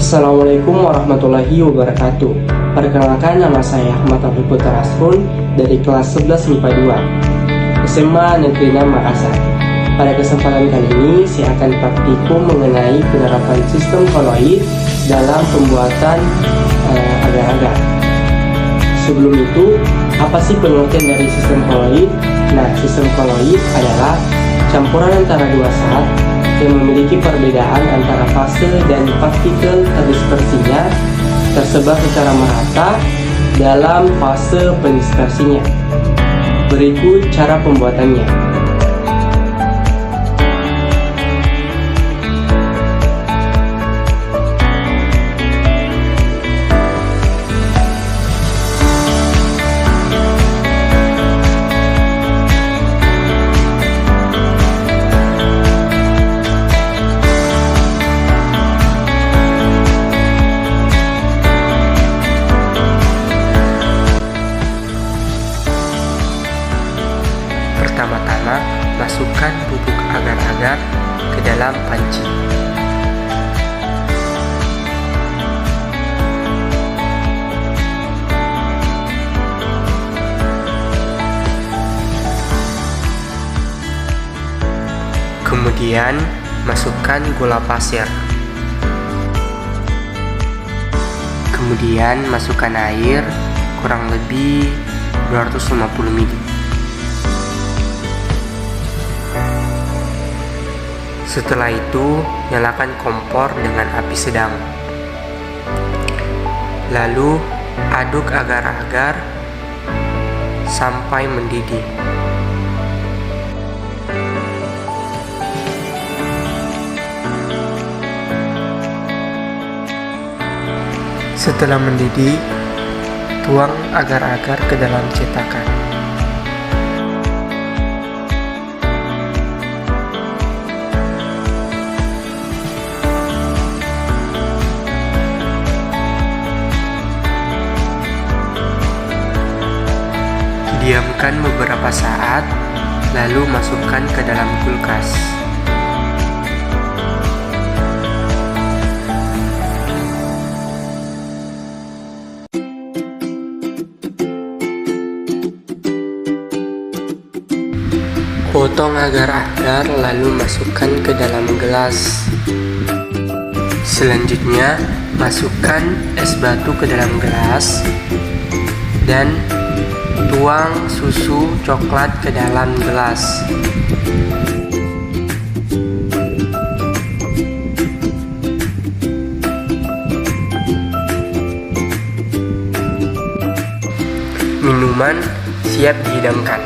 Assalamualaikum warahmatullahi wabarakatuh. Perkenalkan, nama saya Ahmad Afi Putra Asrun dari kelas 11 MIPA 2 SMA Negeri 6 Makassar. Pada kesempatan kali ini saya akan praktikum mengenai penerapan sistem koloid dalam pembuatan agar-agar. Sebelum itu, apa sih pengertian dari sistem koloid? Nah, sistem koloid adalah campuran antara dua zat yang memiliki perbedaan antara fase dan partikel terdispersinya tersebar secara merata dalam fase pendispersinya. Berikut cara pembuatannya. Pertama-tama, masukkan bubuk agar-agar ke dalam panci. Kemudian, masukkan gula pasir. Kemudian, masukkan air kurang lebih 250 ml. Setelah itu, nyalakan kompor dengan api sedang. Lalu, aduk agar-agar sampai mendidih. Setelah mendidih, tuang agar-agar ke dalam cetakan. Diamkan beberapa saat, lalu masukkan ke dalam kulkas. Potong agar-agar lalu masukkan ke dalam gelas. Selanjutnya, masukkan es batu ke dalam gelas dan tuang susu coklat ke dalam gelas. Minuman siap dihidangkan.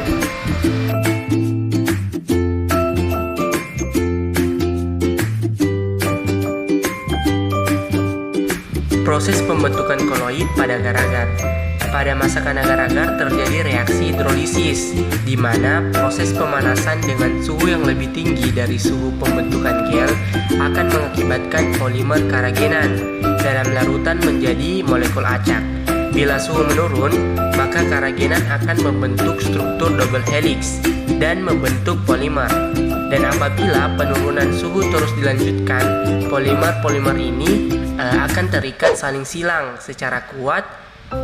Proses pembentukan koloid pada agar-agar. Pada masakan agar-agar terjadi reaksi hidrolisis, di mana proses pemanasan dengan suhu yang lebih tinggi dari suhu pembentukan gel akan mengakibatkan polimer karagenan dalam larutan menjadi molekul acak. Bila suhu menurun, maka karagenan akan membentuk struktur double helix dan membentuk polimer. Dan apabila penurunan suhu terus dilanjutkan, polimer-polimer ini akan terikat saling silang secara kuat,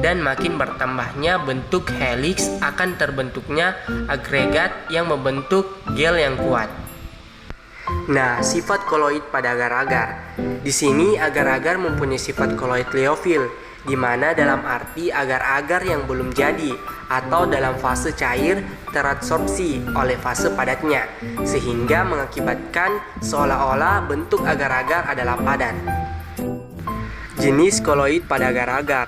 dan makin bertambahnya bentuk helix akan terbentuknya agregat yang membentuk gel yang kuat. Nah, sifat koloid pada agar-agar. Di sini agar-agar mempunyai sifat koloid liofil, di mana dalam arti agar-agar yang belum jadi atau dalam fase cair teradsorpsi oleh fase padatnya, sehingga mengakibatkan seolah-olah bentuk agar-agar adalah padat. Jenis koloid pada agar-agar.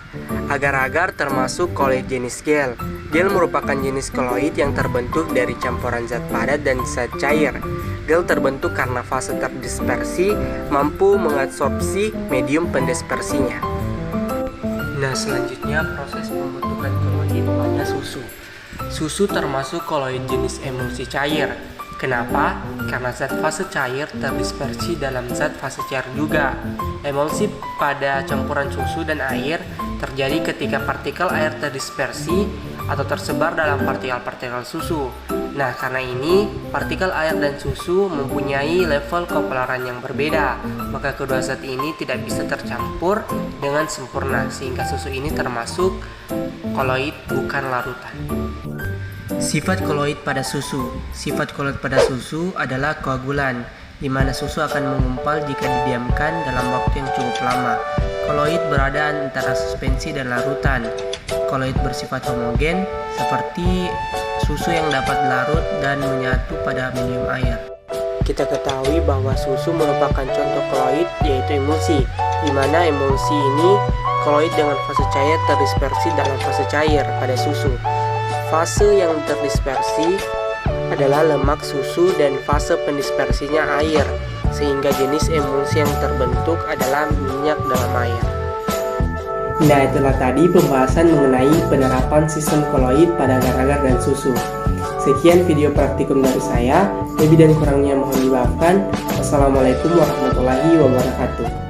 Agar-agar termasuk koloid jenis gel. Gel merupakan jenis koloid yang terbentuk dari campuran zat padat dan zat cair. Gel terbentuk karena fase terdispersi mampu mengadsorpsi medium pendispersinya. Nah, selanjutnya proses pembentukan koloid pada susu. Susu termasuk koloid jenis emulsi cair. Kenapa? Karena zat fase cair terdispersi dalam zat fase cair juga. Emulsi pada campuran susu dan air terjadi ketika partikel air terdispersi atau tersebar dalam partikel-partikel susu. Nah, karena ini partikel air dan susu mempunyai level kepoleran yang berbeda, maka kedua zat ini tidak bisa tercampur dengan sempurna, sehingga susu ini termasuk koloid bukan larutan. Sifat koloid pada susu. Sifat koloid pada susu adalah koagulan, di mana susu akan mengumpal jika didiamkan dalam waktu yang cukup lama. Koloid berada antara suspensi dan larutan. Koloid bersifat homogen, seperti susu yang dapat larut dan menyatu pada minimum air. Kita ketahui bahwa susu merupakan contoh koloid, yaitu emulsi, di mana emulsi ini koloid dengan fase cair terdispersi dalam fase cair pada susu. Fase yang terdispersi adalah lemak susu dan fase pendispersinya air, sehingga jenis emulsi yang terbentuk adalah minyak dalam air. Nah, itulah tadi pembahasan mengenai penerapan sistem koloid pada agar-agar dan susu. Sekian video praktikum dari saya, lebih dan kurangnya mohon dimaafkan. Wassalamualaikum warahmatullahi wabarakatuh.